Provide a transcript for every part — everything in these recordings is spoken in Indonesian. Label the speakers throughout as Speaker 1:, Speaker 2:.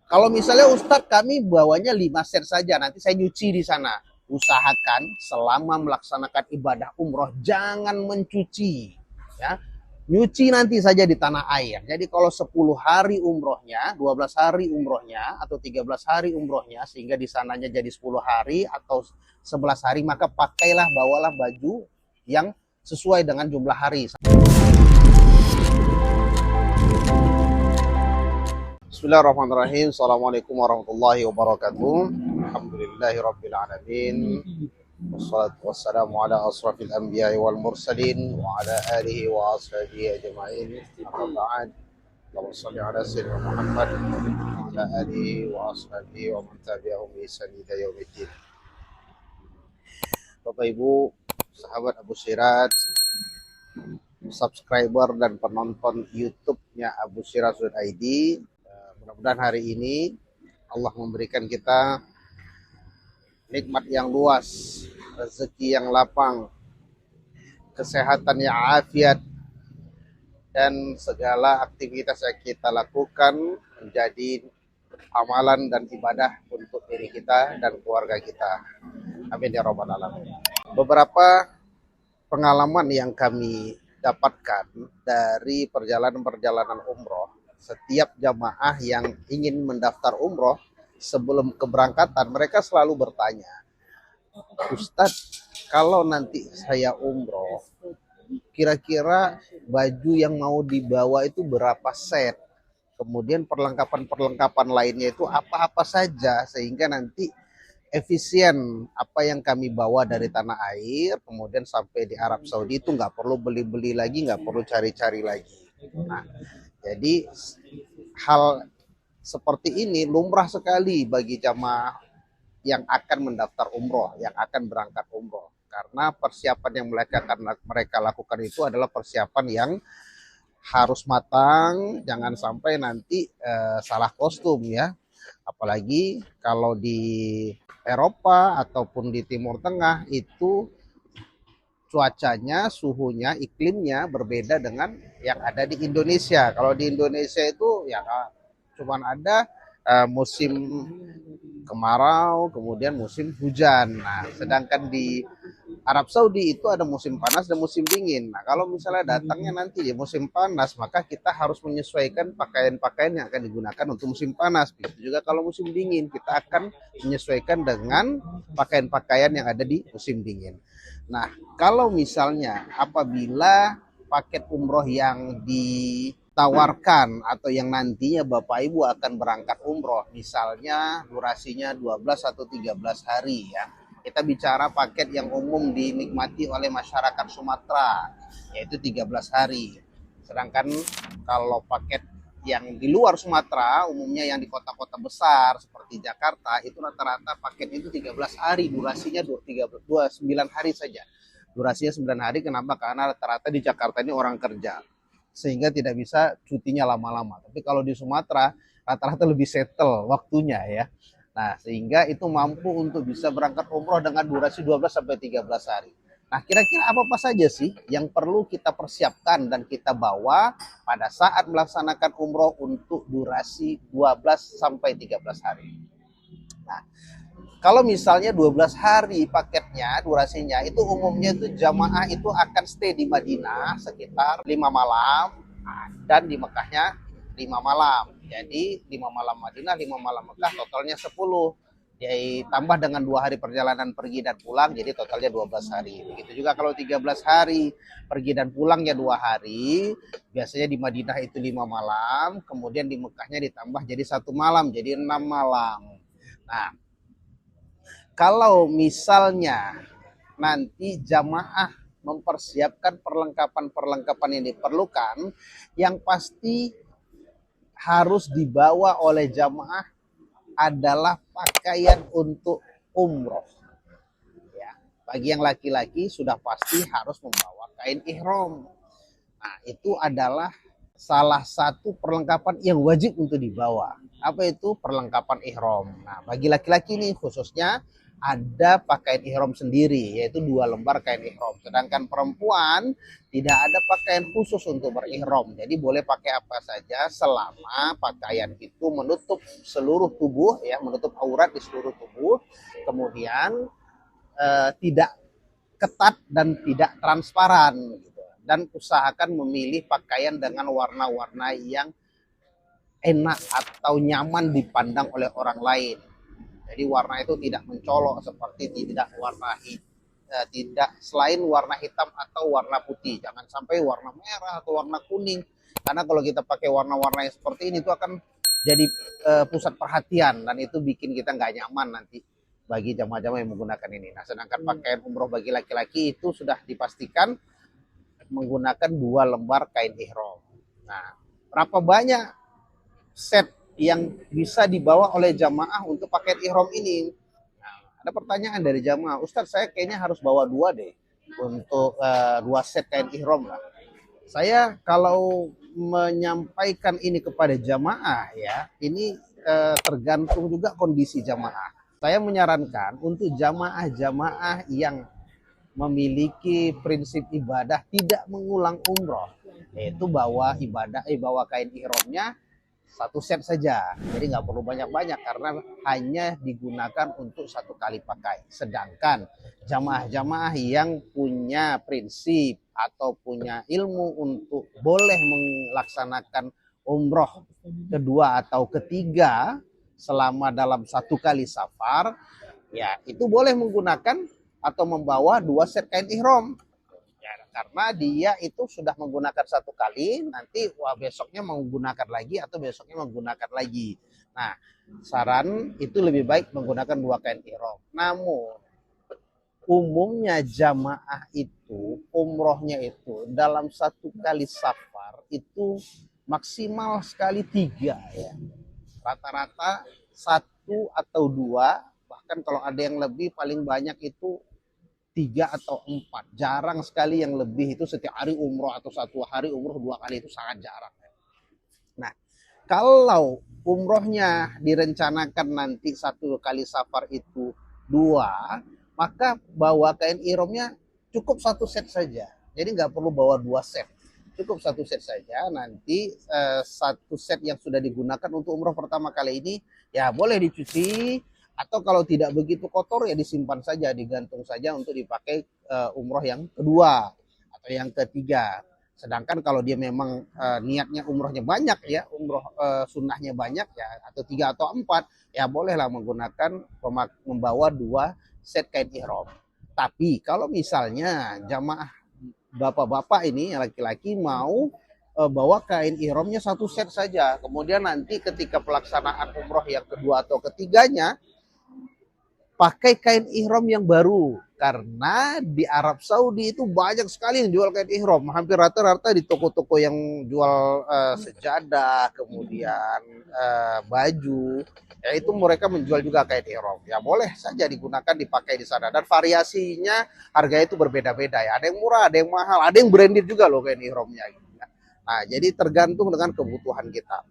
Speaker 1: Kalau misalnya Ustadz kami bawanya 5 set saja, nanti saya nyuci di sana. Usahakan selama melaksanakan ibadah umroh jangan mencuci, ya. Nyuci nanti saja di tanah air. Jadi kalau 10 hari umrohnya, 12 hari umrohnya, atau 13 hari umrohnya, sehingga di sananya jadi 10 hari atau 11 hari, maka pakailah, bawalah baju yang sesuai dengan jumlah hari. Bismillahirrahmanirrahim. Assalamualaikum warahmatullahi wabarakatuh. Alhamdulillahirrabbilalamin. Wassalatu wassalamu ala asrafil anbiya wal mursalin wa ala alihi wa ashabihi ajma'in. Amma ba'd. Allahumma shalli ala sayyidina Muhammad wa ala alihi wa ashabihi wa man tabi'ahum bi ihsan ila yaumiddin. Bapak Ibu, sahabat Abu Sirat, subscriber dan penonton YouTube-nya Abu Sirat.id, mudah-mudahan hari ini Allah memberikan kita nikmat yang luas, rezeki yang lapang, kesehatan yang afiat, dan segala aktivitas yang kita lakukan menjadi amalan dan ibadah untuk diri kita dan keluarga kita. Amin ya rabbal alamin. Beberapa pengalaman yang kami dapatkan dari perjalanan-perjalanan umroh, setiap jamaah yang ingin mendaftar umroh sebelum keberangkatan mereka selalu bertanya, Ustadz, kalau nanti saya umroh, kira-kira baju yang mau dibawa itu berapa set? Kemudian perlengkapan-perlengkapan lainnya itu apa-apa saja, sehingga nanti efisien apa yang kami bawa dari tanah air, kemudian sampai di Arab Saudi itu nggak perlu beli-beli lagi, nggak perlu cari-cari lagi. Nah, jadi hal seperti ini lumrah sekali bagi jamaah yang akan mendaftar umroh, yang akan berangkat umroh. Karena persiapan yang mereka lakukan itu adalah persiapan yang harus matang, jangan sampai nanti salah kostum ya. Apalagi kalau di Eropa ataupun di Timur Tengah itu cuacanya, suhunya, iklimnya berbeda dengan yang ada di Indonesia. Kalau di Indonesia itu ya cuman ada musim kemarau, kemudian musim hujan. Nah, sedangkan di Arab Saudi itu ada musim panas dan musim dingin. Nah, kalau misalnya datangnya nanti di musim panas, maka kita harus menyesuaikan pakaian-pakaian yang akan digunakan untuk musim panas. Begitu juga kalau musim dingin, kita akan menyesuaikan dengan pakaian-pakaian yang ada di musim dingin. Nah, kalau misalnya apabila paket umroh yang ditawarkan atau yang nantinya Bapak Ibu akan berangkat umroh, misalnya durasinya 12 atau 13 hari ya. Kita bicara paket yang umum dinikmati oleh masyarakat Sumatera, yaitu 13 hari. Sedangkan kalau paket yang di luar Sumatera, umumnya yang di kota-kota besar seperti Jakarta, itu rata-rata paket itu 13 hari, durasinya 29 hari saja. Durasinya 9 hari, kenapa? Karena rata-rata di Jakarta ini orang kerja, sehingga tidak bisa cutinya lama-lama. Tapi kalau di Sumatera, rata-rata lebih settle waktunya ya. Nah, sehingga itu mampu untuk bisa berangkat umroh dengan durasi 12 sampai 13 hari. Nah, kira-kira apa saja sih yang perlu kita persiapkan dan kita bawa pada saat melaksanakan umroh untuk durasi 12 sampai 13 hari? Nah, kalau misalnya 12 hari paketnya, durasinya, itu umumnya itu jamaah itu akan stay di Madinah sekitar 5 malam dan di Mekahnya 5 malam. Jadi 5 malam Madinah, 5 malam Mekah, totalnya 10. Jadi tambah dengan 2 hari perjalanan pergi dan pulang, jadi totalnya 12 hari. Begitu juga kalau 13 hari pergi dan pulangnya 2 hari, biasanya di Madinah itu 5 malam, kemudian di Mekahnya ditambah jadi 1 malam, jadi 6 malam. Nah, kalau misalnya nanti jamaah mempersiapkan perlengkapan-perlengkapan yang diperlukan, yang pasti harus dibawa oleh jamaah adalah pakaian untuk umroh. Ya, bagi yang laki-laki sudah pasti harus membawa kain ihram. Nah, itu adalah salah satu perlengkapan yang wajib untuk dibawa. Apa itu perlengkapan ihram? Nah, bagi laki-laki nih khususnya ada pakaian ihram sendiri, yaitu 2 lembar kain ihram. Sedangkan perempuan tidak ada pakaian khusus untuk berihram. Jadi boleh pakai apa saja selama pakaian itu menutup seluruh tubuh, ya, menutup aurat di seluruh tubuh. Kemudian tidak ketat dan tidak transparan, gitu. Dan usahakan memilih pakaian dengan warna-warna yang enak atau nyaman dipandang oleh orang lain. Jadi warna itu tidak mencolok, seperti tidak selain warna hitam atau warna putih. Jangan sampai warna merah atau warna kuning. Karena kalau kita pakai warna-warna yang seperti ini itu akan jadi pusat perhatian, dan itu bikin kita nggak nyaman nanti bagi jamaah-jamaah yang menggunakan ini. Nah, sedangkan pakaian umroh bagi laki-laki itu sudah dipastikan menggunakan 2 lembar kain ihram. Nah, berapa banyak set yang bisa dibawa oleh jamaah untuk pakaian ihram ini? Nah, ada pertanyaan dari jamaah, Ustadz, saya kayaknya harus bawa 2 deh untuk 2 set kain ihram lah. Saya kalau menyampaikan ini kepada jamaah, ya, ini tergantung juga kondisi jamaah. Saya menyarankan untuk jamaah-jamaah yang memiliki prinsip ibadah tidak mengulang umroh, yaitu bawa kain ihramnya 1 set saja. Jadi nggak perlu banyak-banyak karena hanya digunakan untuk 1 kali pakai. Sedangkan jamaah-jamaah yang punya prinsip atau punya ilmu untuk boleh melaksanakan umroh kedua atau ketiga selama dalam 1 kali safar, ya itu boleh menggunakan atau membawa 2 set kain ihram. Karena dia itu sudah menggunakan 1 kali, nanti besoknya menggunakan lagi atau besoknya menggunakan lagi. Nah, saran itu lebih baik menggunakan 2 kain ihram. Namun umumnya jamaah itu umrohnya itu dalam 1 kali safar itu maksimal sekali 3, ya. Rata-rata 1 atau 2, bahkan kalau ada yang lebih paling banyak itu 3 atau 4. Jarang sekali yang lebih itu setiap hari umroh atau 1 hari umroh 2 kali, itu sangat jarang. Nah, kalau umrohnya direncanakan nanti 1 kali safar itu 2, maka bawa kain ihramnya cukup 1 set saja. Jadi nggak perlu bawa 2 set. Cukup 1 set saja. Nanti 1 set yang sudah digunakan untuk umroh pertama kali ini ya boleh dicuci, atau kalau tidak begitu kotor ya disimpan saja, digantung saja untuk dipakai umroh yang kedua atau yang ketiga. Sedangkan kalau dia memang niatnya umrohnya banyak, ya, umroh sunnahnya banyak, ya, atau 3 atau 4, ya bolehlah membawa 2 set kain ihram. Tapi kalau misalnya jamaah bapak-bapak ini yang laki-laki mau bawa kain ihramnya 1 set saja, kemudian nanti ketika pelaksanaan umroh yang kedua atau ketiganya pakai kain ihram yang baru. Karena di Arab Saudi itu banyak sekali yang jual kain ihram. Hampir rata-rata di toko-toko yang jual sejadah, kemudian baju, ya itu mereka menjual juga kain ihram. Ya boleh saja digunakan, dipakai di sana. Dan variasinya harga itu berbeda-beda, ya. Ada yang murah, ada yang mahal, ada yang branded juga loh kain ihramnya. Nah, jadi tergantung dengan kebutuhan kita.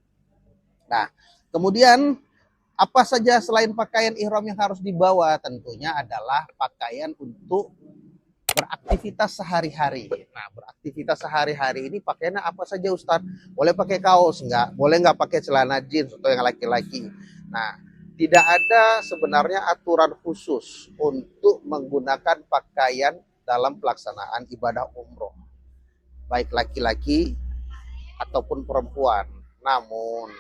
Speaker 1: Nah, kemudian apa saja selain pakaian ihram yang harus dibawa? Tentunya adalah pakaian untuk beraktivitas sehari-hari. Nah, beraktivitas sehari-hari ini pakaiannya apa saja, Ustadz? Boleh pakai kaos nggak? Boleh nggak pakai celana jeans untuk yang laki-laki? Nah, tidak ada sebenarnya aturan khusus untuk menggunakan pakaian dalam pelaksanaan ibadah umroh, baik laki-laki ataupun perempuan. Namun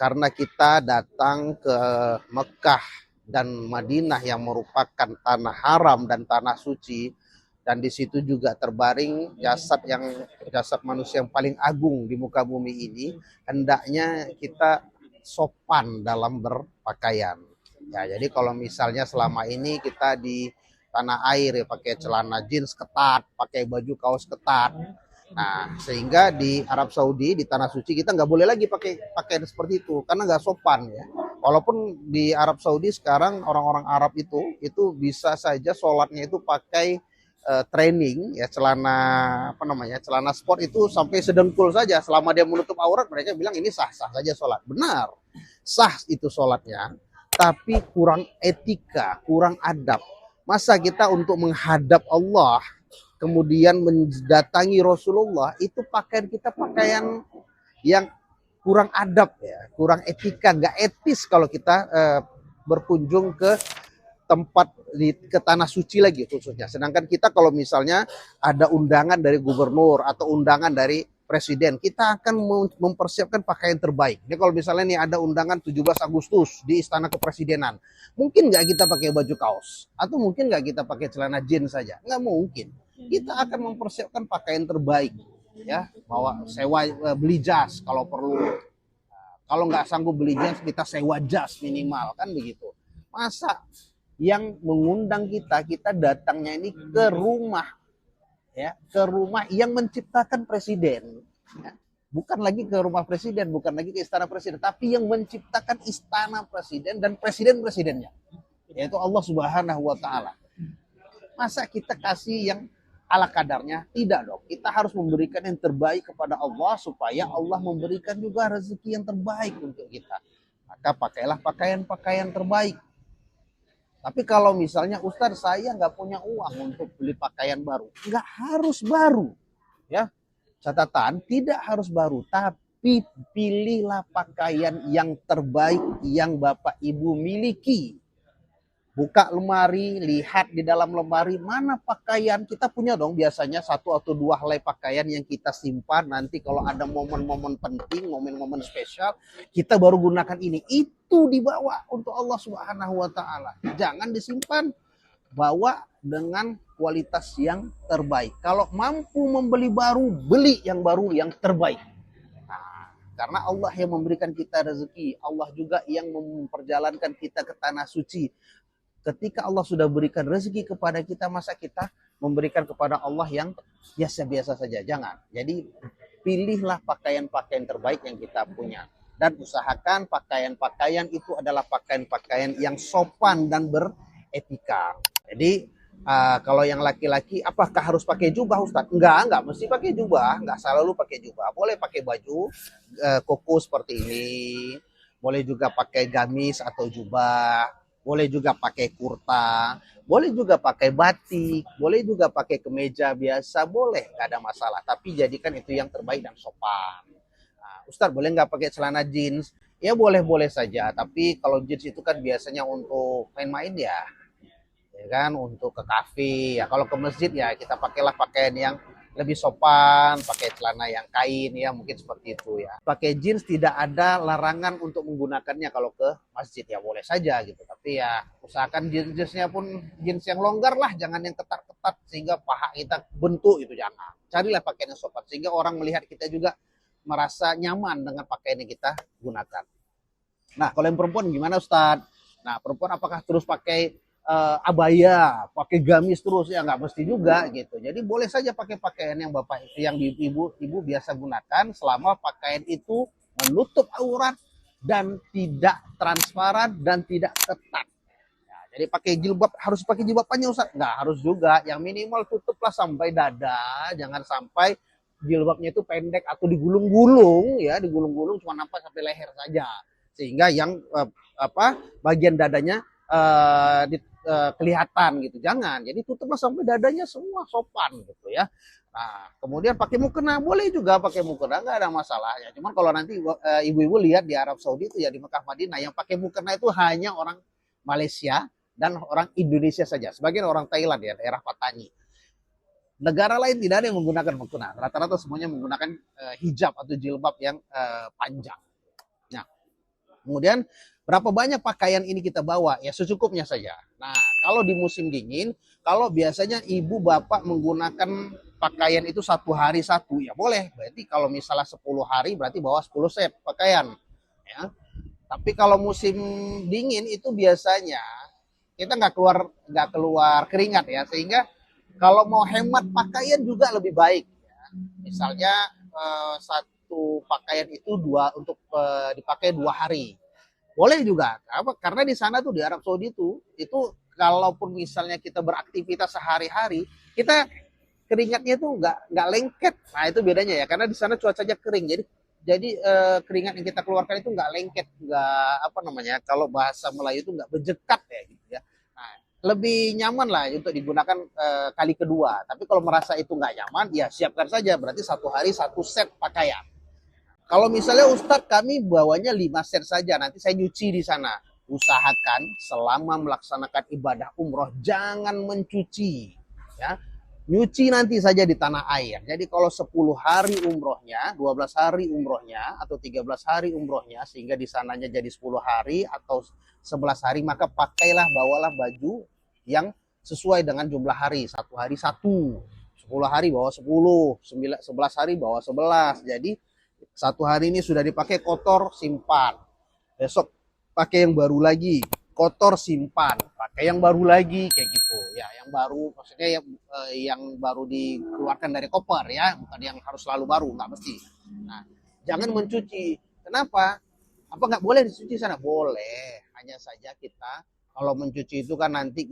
Speaker 1: karena kita datang ke Mekah dan Madinah yang merupakan tanah haram dan tanah suci, dan di situ juga terbaring jasad manusia yang paling agung di muka bumi ini, hendaknya kita sopan dalam berpakaian. Ya, jadi kalau misalnya selama ini kita di tanah air ya pakai celana jeans ketat, pakai baju kaos ketat. Nah, sehingga di Arab Saudi, di tanah suci, kita nggak boleh lagi pakai pakaian seperti itu karena nggak sopan, ya. Walaupun di Arab Saudi sekarang orang-orang Arab itu bisa saja sholatnya itu pakai training, ya, celana sport itu sampai sedengkul saja, selama dia menutup aurat mereka bilang ini sah-sah saja sholat. Benar, sah itu sholatnya. tapi kurang etika, kurang adab. Masa kita untuk menghadap Allah, kemudian mendatangi Rasulullah, itu pakaian kita pakaian yang kurang adab ya, kurang etika, nggak etis kalau kita berkunjung ke tempat ke tanah suci lagi khususnya. Sedangkan kita kalau misalnya ada undangan dari gubernur atau undangan dari presiden, kita akan mempersiapkan pakaian terbaik. Ini kalau misalnya nih ada undangan 17 Agustus di Istana Kepresidenan, mungkin nggak kita pakai baju kaos atau mungkin nggak kita pakai celana jeans saja, nggak mungkin. Kita akan mempersiapkan pakaian terbaik, ya, bawa sewa, beli jas kalau perlu. Kalau nggak sanggup beli jas, kita sewa jas minimal, kan begitu. Masa yang mengundang kita datangnya ini ke rumah, ya, ke rumah yang menciptakan presiden, ya. Bukan lagi ke rumah presiden, bukan lagi ke istana presiden, tapi yang menciptakan istana presiden dan presiden-presidennya, yaitu Allah Subhanahu wa Ta'ala. Masa kita kasih yang ala kadarnya? Tidak dong. Kita harus memberikan yang terbaik kepada Allah supaya Allah memberikan juga rezeki yang terbaik untuk kita. Maka pakailah pakaian-pakaian terbaik. Tapi kalau misalnya Ustadz saya nggak punya uang untuk beli pakaian baru, nggak harus baru, ya. Catatan, tidak harus baru, tapi pilihlah pakaian yang terbaik yang Bapak Ibu miliki. Buka lemari, lihat di dalam lemari mana pakaian. Kita punya dong biasanya 1 atau 2 helai pakaian yang kita simpan. Nanti kalau ada momen-momen penting, momen-momen spesial, kita baru gunakan ini. Itu dibawa untuk Allah Subhanahu wa Ta'ala. Jangan disimpan, bawa dengan kualitas yang terbaik. Kalau mampu membeli baru, beli yang baru yang terbaik. Nah, karena Allah yang memberikan kita rezeki, Allah juga yang memperjalankan kita ke tanah suci. Ketika Allah sudah berikan rezeki kepada kita, masa kita memberikan kepada Allah yang biasa-biasa saja? Jangan. Jadi pilihlah pakaian-pakaian terbaik yang kita punya. Dan usahakan pakaian-pakaian itu adalah pakaian-pakaian yang sopan dan beretika. Jadi kalau yang laki-laki, apakah harus pakai jubah, Ustadz? Enggak mesti pakai jubah. Enggak selalu pakai jubah. Boleh pakai baju koko seperti ini. Boleh juga pakai gamis atau jubah. Boleh juga pakai kurta, boleh juga pakai batik, boleh juga pakai kemeja biasa, boleh, nggak ada masalah. Tapi jadikan itu yang terbaik dan sopan. Nah, Ustadz, boleh nggak pakai celana jeans? Ya boleh-boleh saja, tapi kalau jeans itu kan biasanya untuk main-main ya kan, untuk ke kafe. Ya kalau ke masjid ya kita pakailah pakaian yang lebih sopan, pakai celana yang kain ya, mungkin seperti itu ya. Pakai jeans tidak ada larangan untuk menggunakannya kalau ke masjid, ya boleh saja gitu. Tapi ya usahakan jeansnya pun jeans yang longgar lah, jangan yang ketat-ketat sehingga paha kita bentuk, itu jangan. Carilah pakaian yang sopan sehingga orang melihat kita juga merasa nyaman dengan pakaian yang kita gunakan. Nah, kalau yang perempuan gimana, Ustadz? Nah, perempuan apakah terus pakai abaya, pakai gamis terus? Ya nggak mesti juga gitu. Jadi boleh saja pakai pakaian yang ibu biasa gunakan selama pakaian itu menutup aurat dan tidak transparan dan tidak ketat. Ya, jadi pakai jilbab, harus pakai jilbab panjang, Ustaz? Nggak harus juga. Yang minimal tutuplah sampai dada, jangan sampai jilbabnya itu pendek atau digulung-gulung ya, digulung-gulung cuma nampak sampai leher saja. Sehingga yang bagian dadanya kelihatan gitu, jangan. Jadi tutuplah sampai dadanya semua, sopan gitu ya. Nah, kemudian pakai mukena, boleh juga pakai mukena, nggak ada masalah ya. Cuman kalau nanti ibu-ibu lihat di Arab Saudi itu ya, di Mekah Madinah, yang pakai mukena itu hanya orang Malaysia dan orang Indonesia saja. Sebagian orang Thailand ya, daerah Patani. Negara lain tidak ada yang menggunakan mukena. Rata-rata semuanya menggunakan hijab atau jilbab yang panjang. Nah, kemudian berapa banyak pakaian ini kita bawa? Ya secukupnya saja. Nah, kalau di musim dingin, kalau biasanya ibu bapak menggunakan pakaian itu 1 hari 1, ya boleh. Berarti kalau misalnya 10 hari berarti bawa 10 set pakaian. Ya. Tapi kalau musim dingin itu biasanya kita nggak keluar keringat ya, sehingga kalau mau hemat pakaian juga lebih baik. Ya. Misalnya satu pakaian itu untuk dipakai 2 hari. Boleh juga, karena di sana tuh di Arab Saudi itu kalaupun misalnya kita beraktivitas sehari-hari, kita keringatnya tuh nggak lengket. Nah itu bedanya ya, karena di sana cuacanya kering, jadi Jadi keringat yang kita keluarkan itu nggak lengket, nggak apa namanya, kalau bahasa Melayu itu nggak bejekat ya gitu ya. Nah, lebih nyaman lah untuk digunakan kali kedua. Tapi kalau merasa itu nggak nyaman, ya siapkan saja. Berarti satu hari satu set pakaian. Kalau misalnya Ustadz kami bawanya 5 set saja, nanti saya nyuci di sana. Usahakan selama melaksanakan ibadah umroh jangan mencuci. Ya, nyuci nanti saja di tanah air. Jadi kalau 10 hari umrohnya, 12 hari umrohnya, atau 13 hari umrohnya, sehingga di sananya jadi 10 hari atau 11 hari, maka pakailah, bawalah baju yang sesuai dengan jumlah hari. Satu hari satu, 10 hari bawa 10, 11 hari bawa 11. Jadi satu hari ini sudah dipakai kotor, simpan. Besok pakai yang baru lagi, kotor, simpan. Pakai yang baru lagi, kayak gitu. Ya, yang baru maksudnya yang baru dikeluarkan dari koper ya, bukan yang harus selalu baru, nggak mesti. Nah, jangan mencuci. Kenapa? Apa nggak boleh dicuci sana? Boleh. Hanya saja kita kalau mencuci itu kan nanti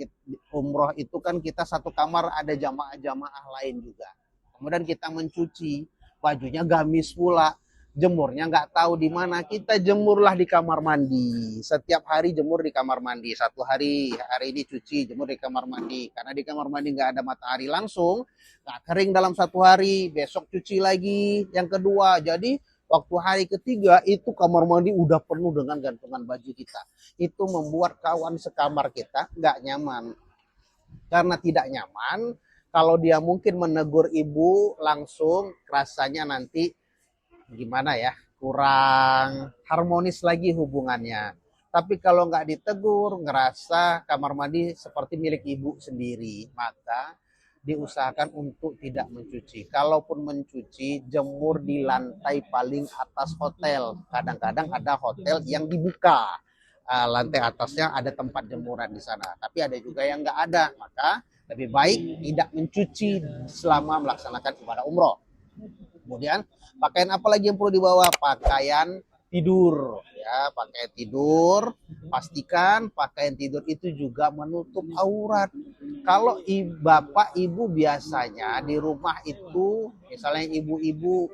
Speaker 1: umroh itu kan kita satu kamar ada jamaah-jamaah lain juga. Kemudian kita mencuci, bajunya gamis pula, jemurnya nggak tahu di mana, kita jemurlah di kamar mandi. Setiap hari jemur di kamar mandi. Satu hari ini cuci, jemur di kamar mandi. Karena di kamar mandi nggak ada matahari langsung, nggak kering dalam satu hari. Besok cuci lagi yang kedua. Jadi waktu hari ketiga itu kamar mandi udah penuh dengan gantungan baju kita. Itu membuat kawan sekamar kita nggak nyaman. Karena tidak nyaman, kalau dia mungkin menegur ibu langsung, rasanya nanti gimana ya, kurang harmonis lagi hubungannya. Tapi kalau nggak ditegur, ngerasa kamar mandi seperti milik ibu sendiri, maka diusahakan untuk tidak mencuci. Kalaupun mencuci, jemur di lantai paling atas hotel. Kadang-kadang ada hotel yang dibuka, lantai atasnya ada tempat jemuran di sana. Tapi ada juga yang nggak ada, maka lebih baik tidak mencuci selama melaksanakan ibadah umroh. Kemudian pakaian apa lagi yang perlu dibawa? Pakaian tidur ya, pakaian tidur. Pastikan pakaian tidur itu juga menutup aurat. Kalau bapak ibu biasanya di rumah itu, misalnya ibu-ibu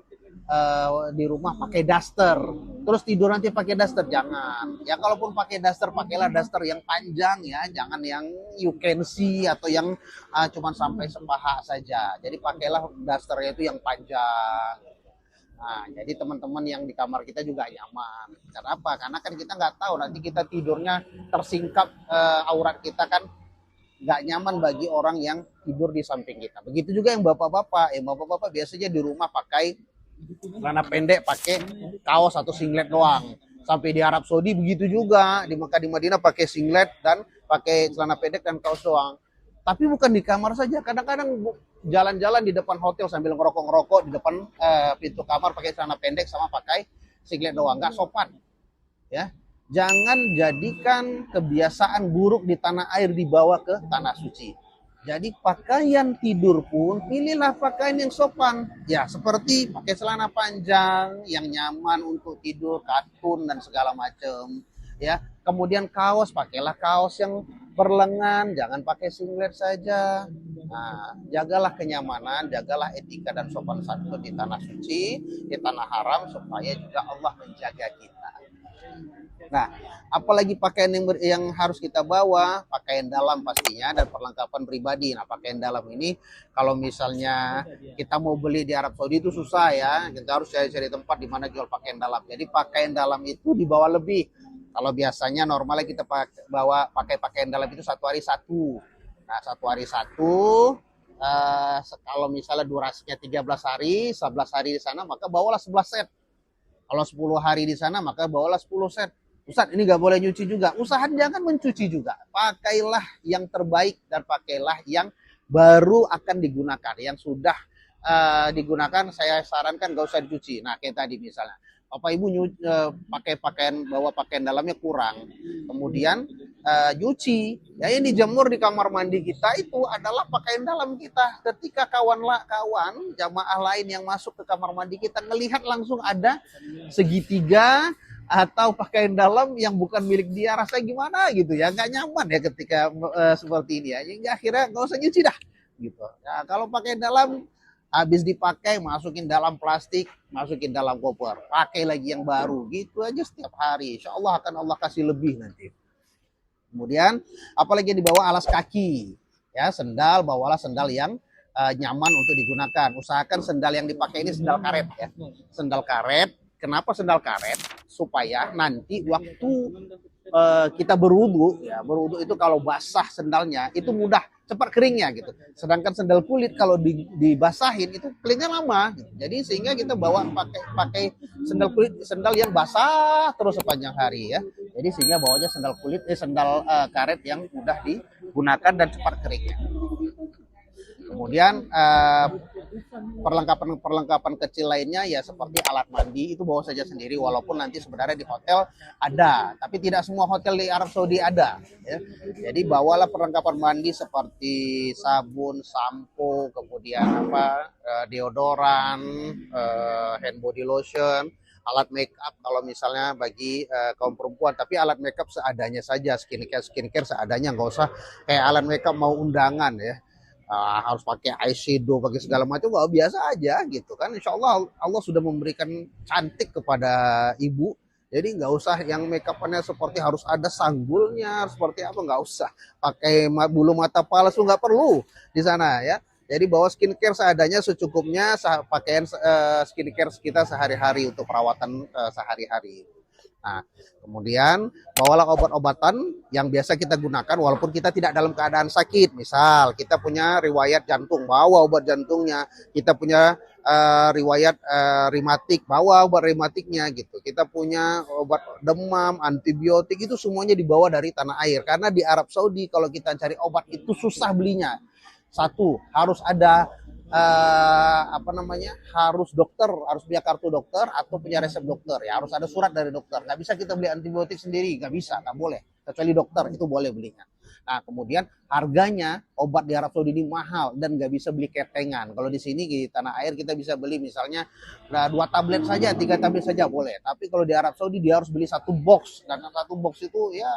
Speaker 1: di rumah pakai daster, terus tidur nanti pakai daster, jangan. Ya kalaupun pakai daster, pakailah daster yang panjang ya, jangan yang you can see atau yang cuma sampai sepaha saja. Jadi pakailah dasternya itu yang panjang. Nah, jadi teman-teman yang di kamar kita juga nyaman. Karena apa? Karena kan kita nggak tahu nanti kita tidurnya tersingkap, aurat kita kan nggak nyaman bagi orang yang tidur di samping kita. Begitu juga yang bapak-bapak. Bapak-bapak biasanya di rumah pakai celana pendek, pakai kaos atau singlet doang. Sampai di Arab Saudi begitu juga, di Mekah di Madinah pakai singlet dan pakai celana pendek dan kaos doang. Tapi bukan di kamar saja, kadang-kadang jalan-jalan di depan hotel sambil ngerokok-ngerokok di depan pintu kamar pakai celana pendek sama pakai singlet doang, nggak sopan. Ya, jangan jadikan kebiasaan buruk di tanah air dibawa ke tanah suci. Jadi pakaian tidur pun pilihlah pakaian yang sopan. Ya seperti pakai celana panjang yang nyaman untuk tidur, katun dan segala macam. Ya, kemudian kaos, pakailah kaos yang berlengan, jangan pakai singlet saja. Nah, jagalah kenyamanan, jagalah etika dan sopan santun di tanah suci, di tanah haram, supaya juga Allah menjaga kita. Nah, apalagi pakaian yang harus kita bawa, pakaian dalam pastinya dan perlengkapan pribadi. Nah, pakaian dalam ini kalau misalnya kita mau beli di Arab Saudi itu susah ya, kita harus cari tempat di mana jual pakaian dalam. Jadi pakaian dalam itu dibawa lebih. Kalau biasanya normalnya kita pakai pakaian dalam itu satu hari satu. Nah, satu hari satu. Kalau misalnya durasinya 13 hari, 11 hari di sana, maka bawalah 11 set. Kalau 10 hari di sana, maka bawalah 10 set. Ustadz, ini nggak boleh nyuci juga. Usahakan jangan mencuci juga. Pakailah yang terbaik dan pakailah yang baru akan digunakan. Yang sudah digunakan, saya sarankan nggak usah dicuci. Nah, kayak tadi misalnya, Bapak Ibu bawa pakaian dalamnya kurang. Kemudian nyuci. Ya, yang dijemur di kamar mandi kita itu adalah pakaian dalam kita. Ketika kawan jamaah lain yang masuk ke kamar mandi kita melihat langsung ada segitiga atau pakaian dalam yang bukan milik dia, rasa gimana gitu ya, nggak nyaman ya ketika seperti ini ya. Jadi akhirnya nggak usah nyuci dah gitu. Nah, kalau pakaian dalam Habis dipakai, masukin dalam plastik, masukin dalam koper, pakai lagi yang baru, gitu aja setiap hari. Insya Allah akan Allah kasih lebih nanti. Kemudian apalagi dibawa alas kaki, ya sendal, bawalah sendal yang nyaman untuk digunakan. Usahakan sendal yang dipakai ini sendal karet ya, sendal karet. Kenapa sendal karet? Supaya nanti waktu kita berwudu, ya berwudu itu kalau basah sendalnya itu mudah cepat keringnya gitu. Sedangkan sendal kulit kalau dibasahin itu keringnya lama. Gitu. Jadi sehingga kita bawa pakai sendal kulit, sendal yang basah terus sepanjang hari ya. Jadi sehingga bawanya sendal kulit, sendal karet yang mudah digunakan dan cepat keringnya. Kemudian perlengkapan kecil lainnya ya seperti alat mandi itu bawa saja sendiri, walaupun nanti sebenarnya di hotel ada, tapi tidak semua hotel di Arab Saudi ada ya. Jadi bawalah perlengkapan mandi seperti sabun, sampo, kemudian deodoran, hand body lotion, alat make up kalau misalnya bagi kaum perempuan, tapi alat make up seadanya saja, skincare seadanya, nggak usah kayak alat make up mau undangan ya. Harus pakai eyeshadow, pakai segala macam, nggak, biasa aja gitu kan. Insya Allah Allah sudah memberikan cantik kepada ibu, jadi nggak usah yang make upannya seperti harus ada sanggulnya seperti apa, nggak usah pakai bulu mata palsu, nggak perlu di sana ya. Jadi bawa skincare seadanya, secukupnya, pakaian skincare kita sehari-hari untuk perawatan sehari-hari. Nah, kemudian bawalah obat-obatan yang biasa kita gunakan walaupun kita tidak dalam keadaan sakit. Misal kita punya riwayat jantung, bawa obat jantungnya. Kita punya riwayat rematik, bawa obat rematiknya gitu. Kita punya obat demam, antibiotik, itu semuanya dibawa dari tanah air. Karena di Arab Saudi kalau kita cari obat itu susah belinya. Satu, harus ada harus dokter, harus punya kartu dokter atau punya resep dokter ya, harus ada surat dari dokter. Nggak bisa kita beli antibiotik sendiri, nggak bisa, nggak boleh, kecuali dokter itu boleh belinya. Nah, kemudian harganya obat di Arab Saudi ini mahal dan nggak bisa beli ketengan. Kalau di sini di tanah air kita bisa beli misalnya 2 tablet saja, 3 tablet saja boleh, tapi kalau di Arab Saudi dia harus beli 1 box, dan 1 box itu ya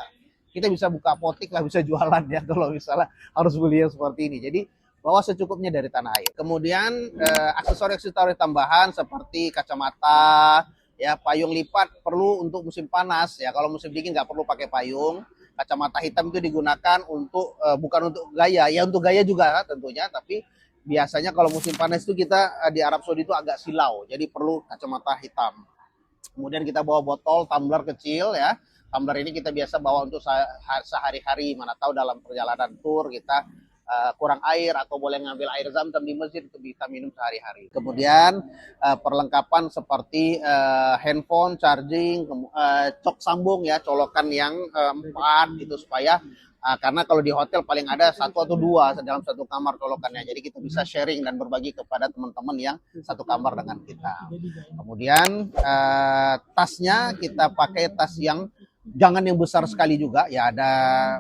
Speaker 1: kita bisa buka apotik lah, bisa jualan ya kalau misalnya harus beli yang seperti ini. Jadi bawa secukupnya dari tanah air. Kemudian aksesoris-aksesoris tambahan seperti kacamata, ya payung lipat perlu untuk musim panas ya. Kalau musim dingin nggak perlu pakai payung. Kacamata hitam itu digunakan untuk bukan untuk gaya, ya untuk gaya juga tentunya, tapi biasanya kalau musim panas itu kita di Arab Saudi itu agak silau, jadi perlu kacamata hitam. Kemudian kita bawa botol tumbler kecil ya. Tumbler ini kita biasa bawa untuk sehari-hari, mana tahu dalam perjalanan tur kita kurang air atau boleh ngambil air zam-zam di masjid untuk bisa minum sehari-hari. Kemudian perlengkapan seperti handphone, charging, cok sambung ya, colokan yang 4 itu supaya karena kalau di hotel paling ada 1 atau 2 dalam satu kamar colokannya. Jadi kita bisa sharing dan berbagi kepada teman-teman yang satu kamar dengan kita. Kemudian tasnya kita pakai tas yang jangan yang besar sekali juga ya, ada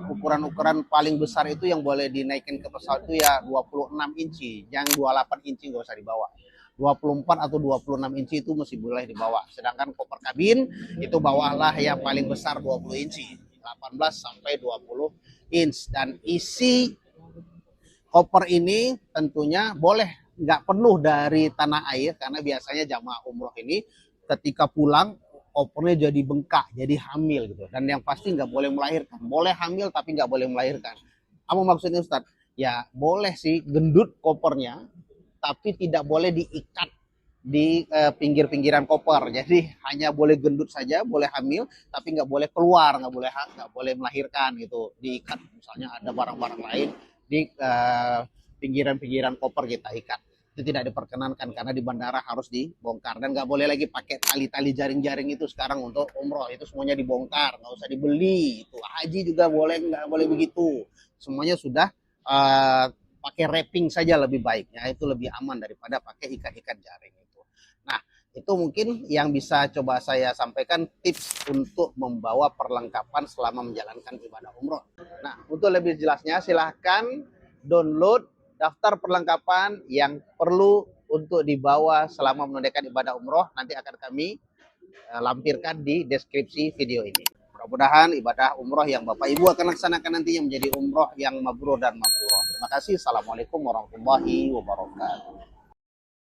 Speaker 1: ukuran-ukuran paling besar itu yang boleh dinaikin ke pesawat itu ya 26 inci, yang 28 inci nggak usah dibawa. 24 atau 26 inci itu masih boleh dibawa. Sedangkan koper kabin itu bawalah yang paling besar 20 inci, 18 sampai 20 inch. Dan isi koper ini tentunya boleh nggak penuh dari tanah air, karena biasanya jamaah umroh ini ketika pulang kopernya jadi bengkak, jadi hamil gitu. Dan yang pasti nggak boleh melahirkan. Boleh hamil tapi nggak boleh melahirkan. Apa maksudnya Ustadz? Ya boleh sih gendut kopernya, tapi tidak boleh diikat di pinggir-pinggiran koper. Jadi hanya boleh gendut saja, boleh hamil, tapi nggak boleh keluar, nggak boleh melahirkan gitu. Diikat, misalnya ada barang-barang lain di pinggiran-pinggiran koper kita ikat. Itu tidak diperkenankan karena di bandara harus dibongkar, dan nggak boleh lagi pakai tali-tali jaring-jaring itu sekarang untuk umroh, itu semuanya dibongkar, nggak usah dibeli. Itu haji juga nggak boleh begitu, semuanya sudah pakai wrapping saja lebih baik ya, itu lebih aman daripada pakai ikat-ikat jaring itu. Nah, itu mungkin yang bisa coba saya sampaikan tips untuk membawa perlengkapan selama menjalankan ibadah umroh. Nah, untuk lebih jelasnya silahkan download daftar perlengkapan yang perlu untuk dibawa selama menunaikan ibadah umroh. Nanti akan kami lampirkan di deskripsi video ini. Mudah-mudahan ibadah umroh yang Bapak Ibu akan laksanakan nantinya menjadi umroh yang mabrur dan mabrurah. Terima kasih. Assalamualaikum warahmatullahi wabarakatuh.